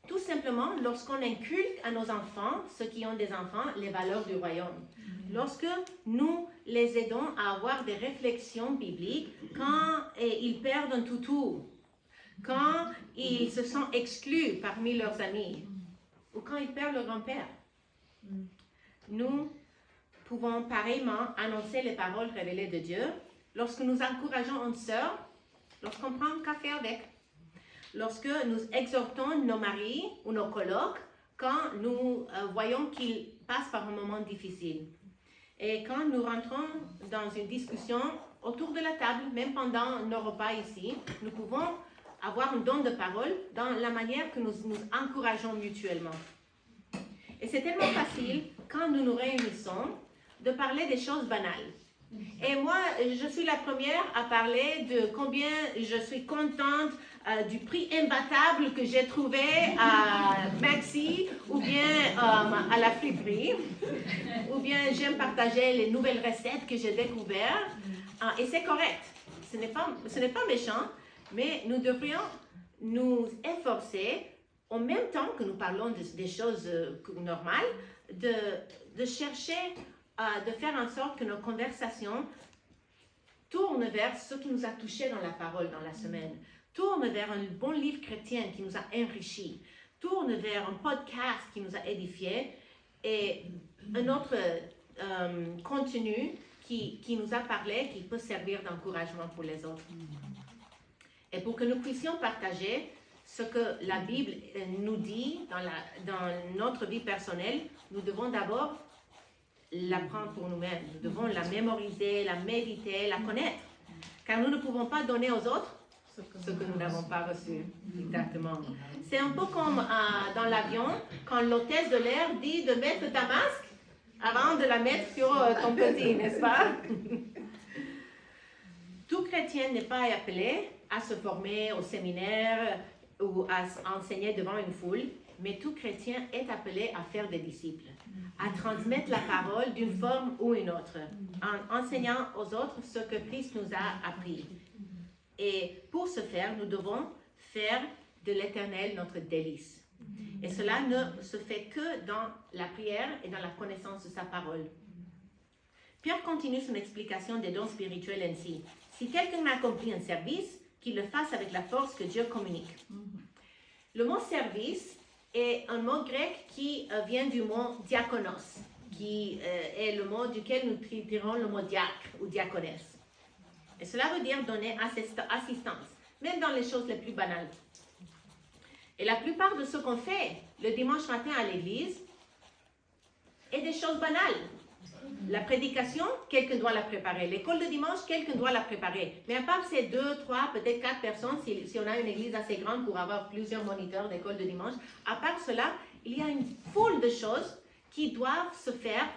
tout simplement lorsqu'on inculque à nos enfants, ceux qui ont des enfants, les valeurs du royaume. Lorsque nous les aidons à avoir des réflexions bibliques quand ils perdent un toutou, quand ils se sentent exclus parmi leurs amis, ou quand ils perdent leur grand-père. Nous pouvons pareillement annoncer les paroles révélées de Dieu lorsque nous encourageons une sœur, lorsqu'on prend un café avec, lorsque nous exhortons nos maris ou nos colocs quand nous voyons qu'ils passent par un moment difficile. Et quand nous rentrons dans une discussion autour de la table, même pendant nos repas ici, nous pouvons avoir un don de parole dans la manière que nous nous encourageons mutuellement. Et c'est tellement facile, quand nous nous réunissons, de parler des choses banales. Et moi, je suis la première à parler de combien je suis contente du prix imbattable que j'ai trouvé à Maxi ou bien à la friperie. Ou bien j'aime partager les nouvelles recettes que j'ai découvertes. Et c'est correct. Ce n'est pas méchant, mais nous devrions nous efforcer, en même temps que nous parlons des choses normales, de chercher de faire en sorte que nos conversations tournent vers ce qui nous a touchés dans la parole dans la semaine, tournent vers un bon livre chrétien qui nous a enrichis, tournent vers un podcast qui nous a édifiés et un autre contenu qui nous a parlé, qui peut servir d'encouragement pour les autres. Et pour que nous puissions partager ce que la Bible nous dit dans notre vie personnelle, nous devons d'abord l'apprendre pour nous-mêmes. Nous devons la mémoriser, la méditer, la connaître. Car nous ne pouvons pas donner aux autres ce que nous n'avons pas reçu. Exactement. C'est un peu comme dans l'avion, quand l'hôtesse de l'air dit de mettre ta masque avant de la mettre sur ton petit, n'est-ce pas? Tout chrétien n'est pas appelé à se former au séminaire ou à enseigner devant une foule, mais tout chrétien est appelé à faire des disciples, à transmettre la parole d'une forme ou une autre, en enseignant aux autres ce que Christ nous a appris. Et pour ce faire, nous devons faire de l'Éternel notre délice. Et cela ne se fait que dans la prière et dans la connaissance de sa parole. Pierre continue son explication des dons spirituels ainsi. Si quelqu'un a accompli un service, qu'il le fasse avec la force que Dieu communique. Le mot service est un mot grec qui vient du mot diakonos, qui est le mot duquel nous tirons le mot diacre ou diaconesse. Et cela veut dire donner assistance, même dans les choses les plus banales. Et la plupart de ce qu'on fait le dimanche matin à l'église est des choses banales. La prédication, quelqu'un doit la préparer. L'école de dimanche, quelqu'un doit la préparer. Mais à part ces 2, 3, peut-être 4 personnes, si on a une église assez grande pour avoir plusieurs moniteurs d'école de dimanche, à part cela, il y a une foule de choses qui doivent se faire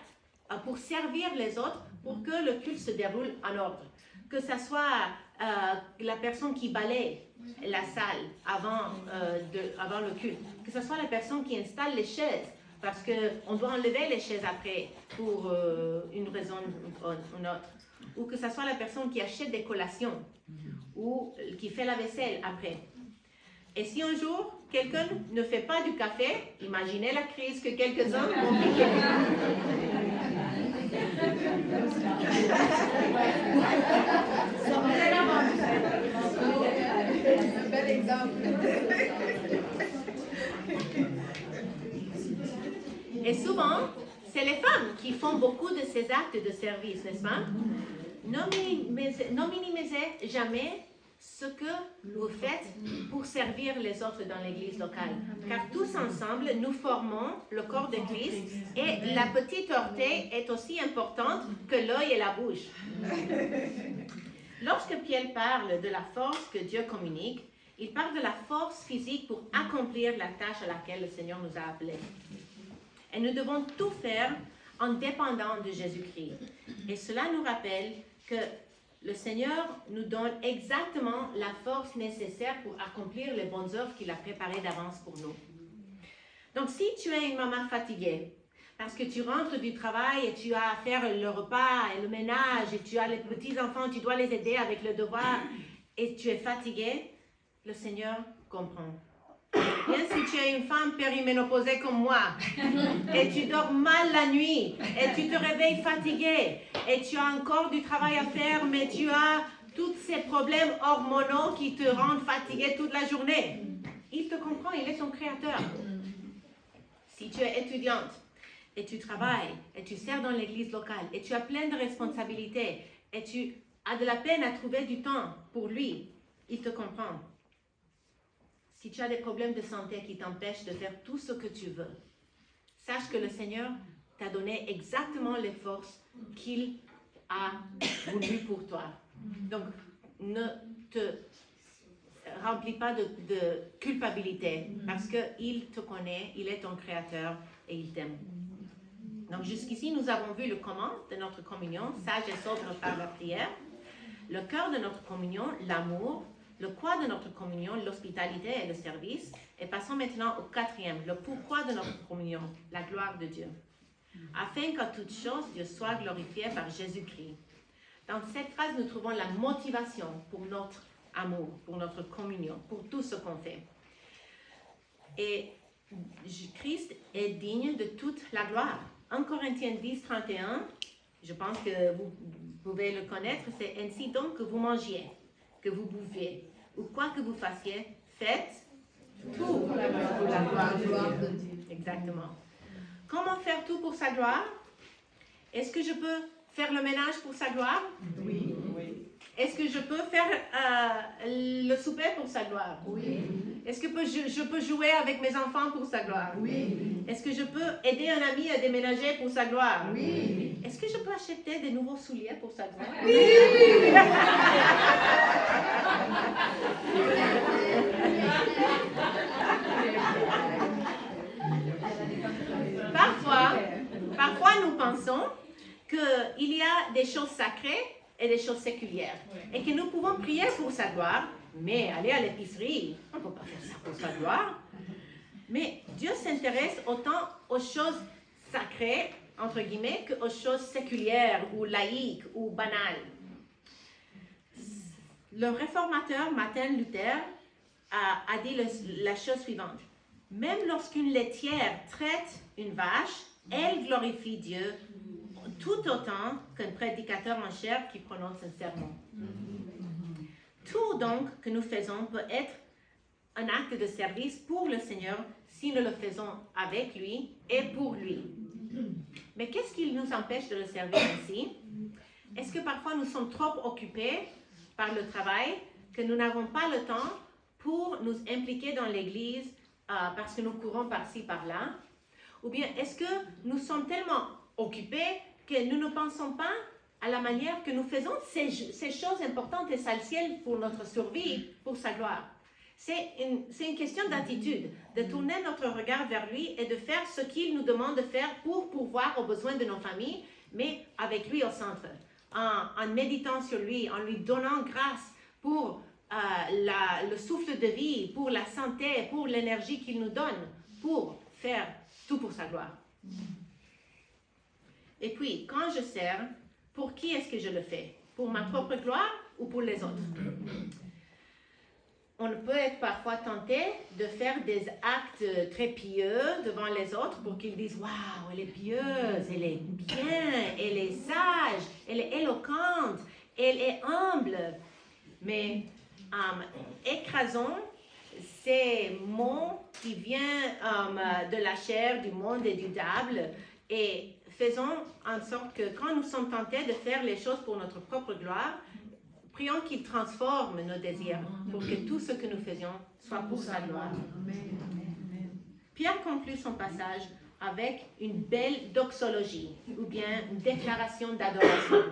pour servir les autres, pour que le culte se déroule en ordre. Que ce soit la personne qui balaye la salle avant le culte, que ce soit la personne qui installe les chaises, parce qu'on doit enlever les chaises après pour une raison ou une autre. Ou que ce soit la personne qui achète des collations ou qui fait la vaisselle après. Et si un jour, quelqu'un ne fait pas du café, imaginez la crise que quelques-uns vont piquer. Un bel exemple. Et souvent, c'est les femmes qui font beaucoup de ces actes de service, n'est-ce pas? Ne minimisez jamais ce que vous faites pour servir les autres dans l'église locale. Car tous ensemble, nous formons le corps de Christ et la petite orteil est aussi importante que l'œil et la bouche. Lorsque Pierre parle de la force que Dieu communique, il parle de la force physique pour accomplir la tâche à laquelle le Seigneur nous a appelés. Et nous devons tout faire en dépendant de Jésus-Christ. Et cela nous rappelle que le Seigneur nous donne exactement la force nécessaire pour accomplir les bonnes œuvres qu'il a préparées d'avance pour nous. Donc, si tu es une maman fatiguée, parce que tu rentres du travail et tu as à faire le repas et le ménage et tu as les petits-enfants, tu dois les aider avec le devoir et tu es fatiguée, le Seigneur comprend. Bien, si tu es une femme périménopausée comme moi et tu dors mal la nuit et tu te réveilles fatiguée et tu as encore du travail à faire mais tu as tous ces problèmes hormonaux qui te rendent fatiguée toute la journée, il te comprend, il est ton créateur. Si tu es étudiante et tu travailles et tu sers dans l'église locale et tu as plein de responsabilités et tu as de la peine à trouver du temps pour lui, il te comprend. Si tu as des problèmes de santé qui t'empêchent de faire tout ce que tu veux, sache que le Seigneur t'a donné exactement les forces qu'il a voulu pour toi. Donc, ne te remplis pas de culpabilité parce qu'il te connaît, il est ton créateur et il t'aime. Donc, jusqu'ici, nous avons vu le comment de notre communion, sage et sobre par la prière, le cœur de notre communion, l'amour, le quoi de notre communion, l'hospitalité et le service. Et passons maintenant au quatrième, le pourquoi de notre communion, la gloire de Dieu. Afin qu'en toute chose, Dieu soit glorifié par Jésus-Christ. Dans cette phrase, nous trouvons la motivation pour notre amour, pour notre communion, pour tout ce qu'on fait. Et Christ est digne de toute la gloire. 1 Corinthiens 10, 31, je pense que vous pouvez le connaître, c'est « Ainsi donc que vous mangiez, que vous bouviez, ou quoi que vous fassiez, faites tout pour la gloire de Dieu. » Exactement. Comment faire tout pour sa gloire? Est-ce que je peux faire le ménage pour sa gloire? Oui. Est-ce que je peux faire le souper pour sa gloire? Oui. Est-ce que je peux jouer avec mes enfants pour sa gloire? Oui. Est-ce que je peux aider un ami à déménager pour sa gloire? Oui. Est-ce que je peux acheter des nouveaux souliers pour sa gloire? Oui. Parfois nous pensons qu'il y a des choses sacrées et des choses séculières. Et que nous pouvons prier pour sa gloire, mais aller à l'épicerie, on ne peut pas faire ça pour sa gloire. Mais Dieu s'intéresse autant aux choses sacrées, entre guillemets, qu'aux choses séculières ou laïques ou banales. Le réformateur Martin Luther a dit la chose suivante. Même lorsqu'une laitière traite une vache, elle glorifie Dieu tout autant qu'un prédicateur en chair qui prononce un sermon. Tout donc que nous faisons peut être un acte de service pour le Seigneur si nous le faisons avec lui et pour lui. Mais qu'est-ce qui nous empêche de le servir ainsi? Est-ce que parfois nous sommes trop occupés par le travail que nous n'avons pas le temps pour nous impliquer dans l'Église parce que nous courons par-ci, par-là? Ou bien est-ce que nous sommes tellement occupés que nous ne pensons pas à la manière que nous faisons ces choses importantes essentielles pour notre survie, pour sa gloire. C'est une question d'attitude, de tourner notre regard vers lui et de faire ce qu'il nous demande de faire pour pourvoir aux besoins de nos familles, mais avec lui au centre, en méditant sur lui, en lui donnant grâce pour le souffle de vie, pour la santé, pour l'énergie qu'il nous donne, pour faire tout pour sa gloire. Et puis, quand je sers, pour qui est-ce que je le fais? Pour ma propre gloire ou pour les autres? On peut être parfois tenté de faire des actes très pieux devant les autres pour qu'ils disent « Waouh, elle est pieuse, elle est bien, elle est sage, elle est éloquente, elle est humble. » Mais écrasons ces mots qui viennent de la chair, du monde et du diable et faisons en sorte que quand nous sommes tentés de faire les choses pour notre propre gloire, prions qu'il transforme nos désirs pour que tout ce que nous faisions soit pour sa gloire. Pierre conclut son passage avec une belle doxologie ou bien une déclaration d'adoration.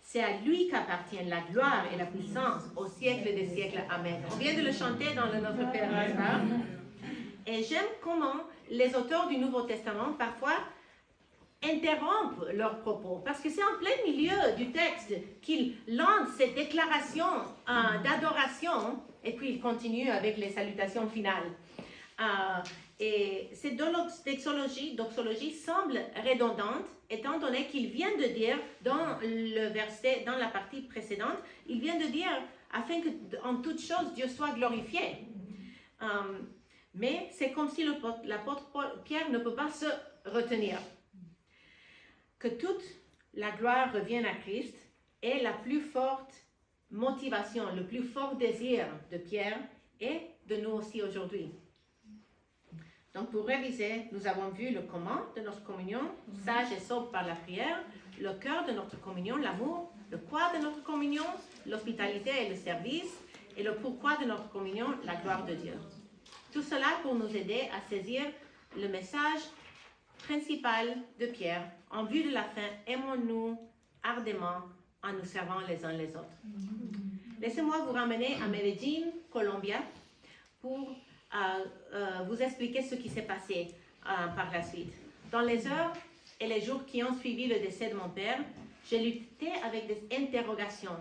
C'est à lui qu'appartiennent la gloire et la puissance au siècle des siècles. Amen. On vient de le chanter dans le Notre Père, n'est-ce pas? Et j'aime comment les auteurs du Nouveau Testament parfois interrompent leurs propos, parce que c'est en plein milieu du texte qu'ils lancent cette déclaration d'adoration, et puis ils continuent avec les salutations finales. Et cette doxologie semble redondante, étant donné qu'il vient de dire dans le verset, dans la partie précédente, il vient de dire afin que en toute chose Dieu soit glorifié. Mais c'est comme si l'apôtre Pierre ne peut pas se retenir. Que toute la gloire revienne à Christ est la plus forte motivation, le plus fort désir de Pierre et de nous aussi aujourd'hui. Donc pour réviser, nous avons vu le comment de notre communion, sage et sobre par la prière, le cœur de notre communion, l'amour, le quoi de notre communion, l'hospitalité et le service, et le pourquoi de notre communion, la gloire de Dieu. Tout cela pour nous aider à saisir le message principal de Pierre. En vue de la fin, aimons-nous ardemment en nous servant les uns les autres. Laissez-moi vous ramener à Medellín, Colombia, pour vous expliquer ce qui s'est passé par la suite. Dans les heures et les jours qui ont suivi le décès de mon père, j'ai lutté avec des interrogations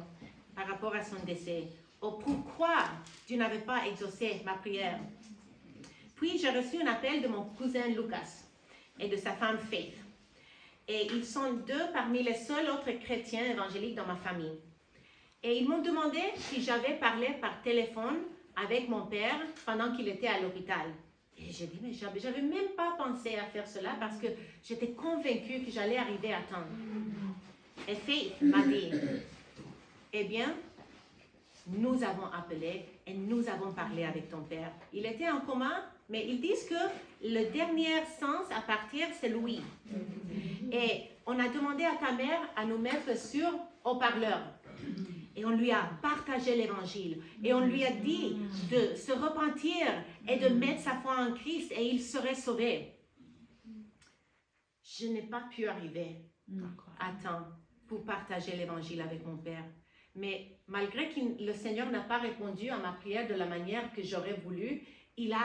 par rapport à son décès, au pourquoi Dieu n'avait pas exaucé ma prière. Puis j'ai reçu un appel de mon cousin Lucas et de sa femme Faith. Et ils sont deux parmi les seuls autres chrétiens évangéliques dans ma famille. Et ils m'ont demandé si j'avais parlé par téléphone avec mon père pendant qu'il était à l'hôpital. Et j'ai dit, mais j'avais même pas pensé à faire cela parce que j'étais convaincue que j'allais arriver à temps. Et Faith m'a dit, eh bien, nous avons appelé et nous avons parlé avec ton père. Il était en coma, mais ils disent que le dernier sens à partir, c'est lui. Et on a demandé à ta mère à nous mettre sur haut-parleur. Et on lui a partagé l'évangile. Et on lui a dit de se repentir et de mettre sa foi en Christ et il serait sauvé. Je n'ai pas pu arriver à temps pour partager l'évangile avec mon père. Mais malgré que le Seigneur n'a pas répondu à ma prière de la manière que j'aurais voulu, il a